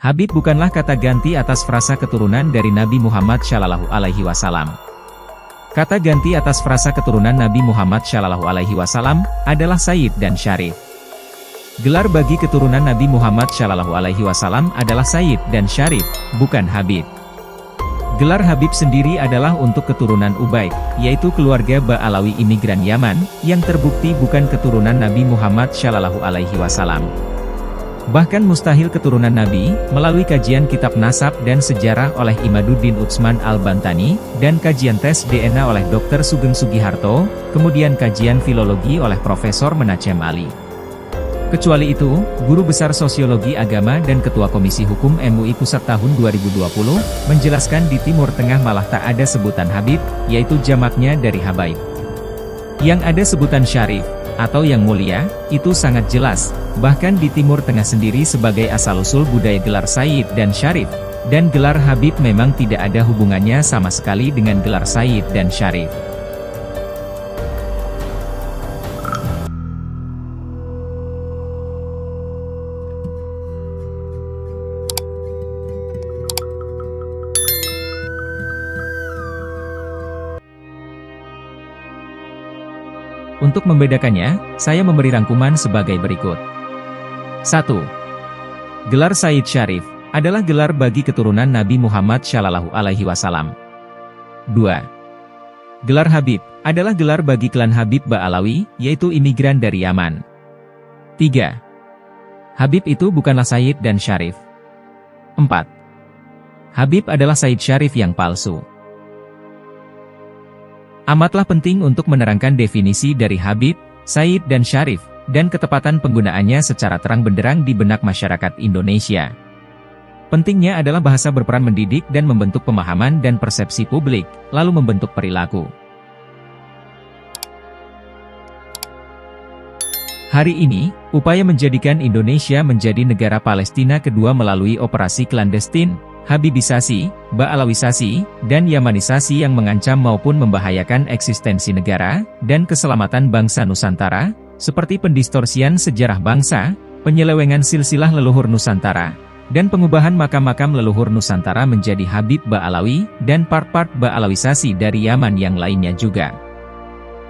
Habib bukanlah kata ganti atas frasa keturunan dari Nabi Muhammad Shallallahu Alaihi Wasallam. Kata ganti atas frasa keturunan Nabi Muhammad Shallallahu Alaihi Wasallam adalah Sayyid dan Syarif. Gelar bagi keturunan Nabi Muhammad Shallallahu Alaihi Wasallam adalah Sayyid dan Syarif, bukan Habib. Gelar Habib sendiri adalah untuk keturunan Ubaid, yaitu keluarga Ba'alawi imigran Yaman, yang terbukti bukan keturunan Nabi Muhammad Shallallahu Alaihi Wasallam. Bahkan mustahil keturunan Nabi, melalui kajian kitab nasab dan sejarah oleh Imaduddin Utsman Al-Bantani, dan kajian tes DNA oleh Dr. Sugeng Sugiharto, kemudian kajian filologi oleh Profesor Menachem Ali. Kecuali itu, Guru Besar Sosiologi Agama dan Ketua Komisi Hukum MUI Pusat tahun 2020, menjelaskan di Timur Tengah malah tak ada sebutan Habib, yaitu jamaknya dari Habaib. Yang ada sebutan Syarif, atau yang mulia, itu sangat jelas, bahkan di Timur Tengah sendiri sebagai asal-usul budaya gelar Sayyid dan Syarif, dan gelar Habib memang tidak ada hubungannya sama sekali dengan gelar Sayyid dan Syarif. Untuk membedakannya, saya memberi rangkuman sebagai berikut. 1. Gelar Sayyid Syarif adalah gelar bagi keturunan Nabi Muhammad Shallallahu Alaihi Wasallam. 2. Gelar Habib adalah gelar bagi klan Habib Ba'alawi, yaitu imigran dari Yaman. 3. Habib itu bukanlah Sayyid dan Syarif. 4. Habib adalah Sayyid Syarif yang palsu. Amatlah penting untuk menerangkan definisi dari Habib, Sayyid dan Syarif, dan ketepatan penggunaannya secara terang benderang di benak masyarakat Indonesia. Pentingnya adalah bahasa berperan mendidik dan membentuk pemahaman dan persepsi publik, lalu membentuk perilaku. Hari ini, upaya menjadikan Indonesia menjadi negara Palestina kedua melalui operasi klandestin, Habibisasi, Ba'alawisasi, dan Yamanisasi yang mengancam maupun membahayakan eksistensi negara, dan keselamatan bangsa Nusantara, seperti pendistorsian sejarah bangsa, penyelewengan silsilah leluhur Nusantara, dan pengubahan makam-makam leluhur Nusantara menjadi Habib Ba'alawi, dan part-part Ba'alawisasi dari Yaman yang lainnya juga.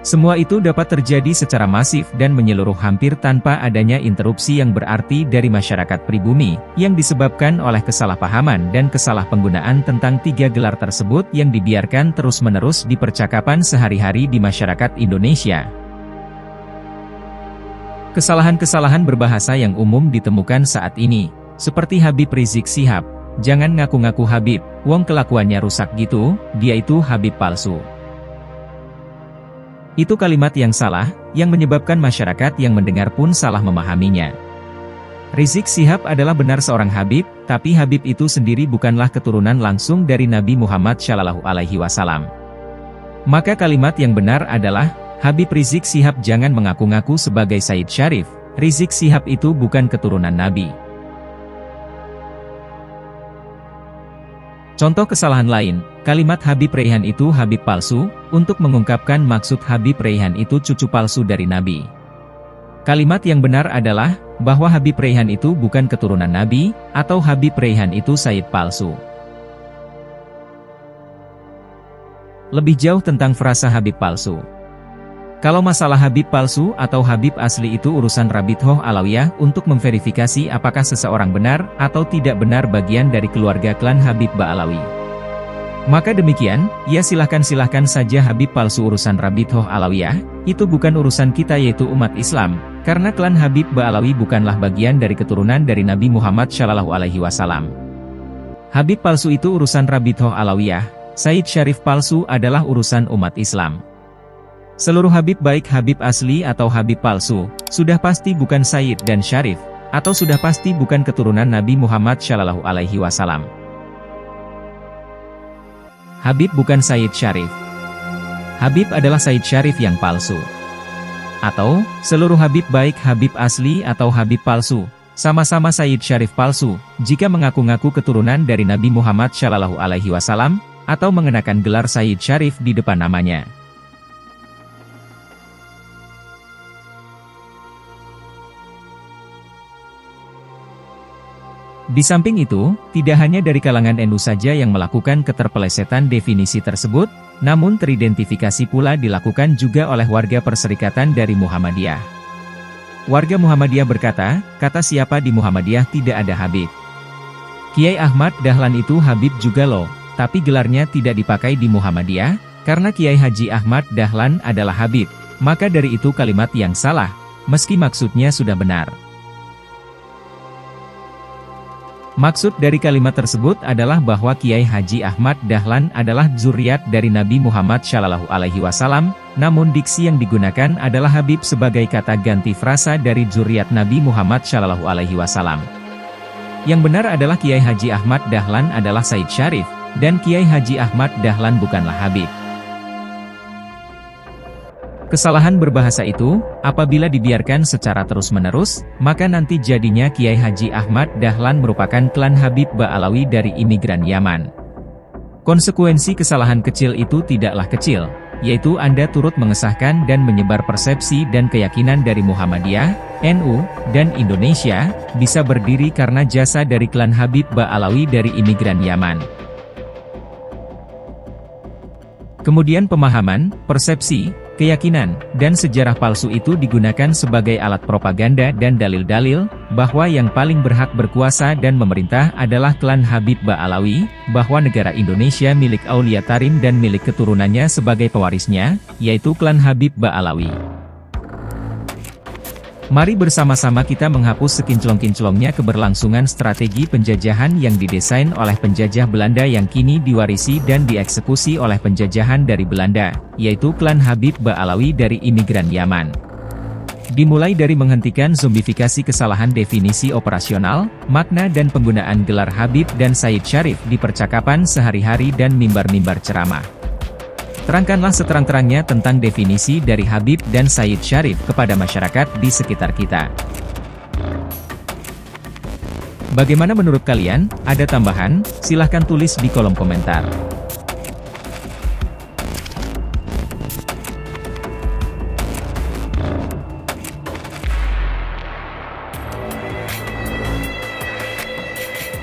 Semua itu dapat terjadi secara masif dan menyeluruh hampir tanpa adanya interupsi yang berarti dari masyarakat pribumi, yang disebabkan oleh kesalahpahaman dan kesalahpenggunaan tentang tiga gelar tersebut yang dibiarkan terus-menerus di percakapan sehari-hari di masyarakat Indonesia. Kesalahan-kesalahan berbahasa yang umum ditemukan saat ini, seperti Habib Rizik Syihab, "Jangan ngaku-ngaku Habib, wong kelakuannya rusak gitu, dia itu Habib palsu." Itu kalimat yang salah, yang menyebabkan masyarakat yang mendengar pun salah memahaminya. Rizik Syihab adalah benar seorang Habib, tapi Habib itu sendiri bukanlah keturunan langsung dari Nabi Muhammad Shallallahu Alaihi Wasallam. Maka kalimat yang benar adalah, Habib Rizik Syihab jangan mengaku-ngaku sebagai Sayyid Syarif, Rizik Syihab itu bukan keturunan Nabi. Contoh kesalahan lain, kalimat Habib Raihan itu Habib palsu, untuk mengungkapkan maksud Habib Raihan itu cucu palsu dari Nabi. Kalimat yang benar adalah, bahwa Habib Raihan itu bukan keturunan Nabi, atau Habib Raihan itu Sayyid palsu. Lebih jauh tentang frasa Habib palsu. Kalau masalah Habib palsu atau Habib asli itu urusan Rabithah Alawiyah untuk memverifikasi apakah seseorang benar atau tidak benar bagian dari keluarga klan Habib Ba'alawi. Maka demikian, ya silahkan saja Habib palsu urusan Rabithah Alawiyah, itu bukan urusan kita yaitu umat Islam, karena klan Habib Ba'alawi bukanlah bagian dari keturunan dari Nabi Muhammad Shallallahu Alaihi Wasallam. Habib palsu itu urusan Rabithah Alawiyah, Sayyid Syarif palsu adalah urusan umat Islam. Seluruh Habib baik Habib asli atau Habib palsu, sudah pasti bukan Sayyid dan Syarif, atau sudah pasti bukan keturunan Nabi Muhammad Shallallahu Alaihi Wasallam. Habib bukan Sayyid Syarif. Habib adalah Sayyid Syarif yang palsu. Atau, seluruh Habib baik Habib asli atau Habib palsu, sama-sama Sayyid Syarif palsu, jika mengaku-ngaku keturunan dari Nabi Muhammad Shallallahu Alaihi Wasallam, atau mengenakan gelar Sayyid Syarif di depan namanya. Di samping itu, tidak hanya dari kalangan NU saja yang melakukan keterpelesetan definisi tersebut, namun teridentifikasi pula dilakukan juga oleh warga Perserikatan dari Muhammadiyah. Warga Muhammadiyah berkata, kata siapa di Muhammadiyah tidak ada Habib. Kiai Ahmad Dahlan itu Habib juga loh, tapi gelarnya tidak dipakai di Muhammadiyah, karena Kiai Haji Ahmad Dahlan adalah Habib, maka dari itu kalimat yang salah, meski maksudnya sudah benar. Maksud dari kalimat tersebut adalah bahwa Kiai Haji Ahmad Dahlan adalah zuriat dari Nabi Muhammad SAW, namun diksi yang digunakan adalah Habib sebagai kata ganti frasa dari zuriat Nabi Muhammad SAW. Yang benar adalah Kiai Haji Ahmad Dahlan adalah Said Syarif, dan Kiai Haji Ahmad Dahlan bukanlah Habib. Kesalahan berbahasa itu, apabila dibiarkan secara terus-menerus, maka nanti jadinya Kiai Haji Ahmad Dahlan merupakan klan Habib Ba'alawi dari imigran Yaman. Konsekuensi kesalahan kecil itu tidaklah kecil, yaitu Anda turut mengesahkan dan menyebar persepsi dan keyakinan dari Muhammadiyah, NU, dan Indonesia, bisa berdiri karena jasa dari klan Habib Ba'alawi dari imigran Yaman. Kemudian pemahaman, persepsi, keyakinan, dan sejarah palsu itu digunakan sebagai alat propaganda dan dalil-dalil, bahwa yang paling berhak berkuasa dan memerintah adalah klan Habib Ba'alawi, bahwa negara Indonesia milik Aulia Tarim dan milik keturunannya sebagai pewarisnya, yaitu klan Habib Ba'alawi. Mari bersama-sama kita menghapus sekinclong-kinclongnya keberlangsungan strategi penjajahan yang didesain oleh penjajah Belanda yang kini diwarisi dan dieksekusi oleh penjajahan dari Belanda, yaitu klan Habib Ba'alawi dari imigran Yaman. Dimulai dari menghentikan zombifikasi kesalahan definisi operasional, makna dan penggunaan gelar Habib dan Said Syarif di percakapan sehari-hari dan mimbar-mimbar ceramah. Terangkanlah seterang-terangnya tentang definisi dari Habib dan Said Syarif kepada masyarakat di sekitar kita. Bagaimana menurut kalian? Ada tambahan? Silahkan tulis di kolom komentar.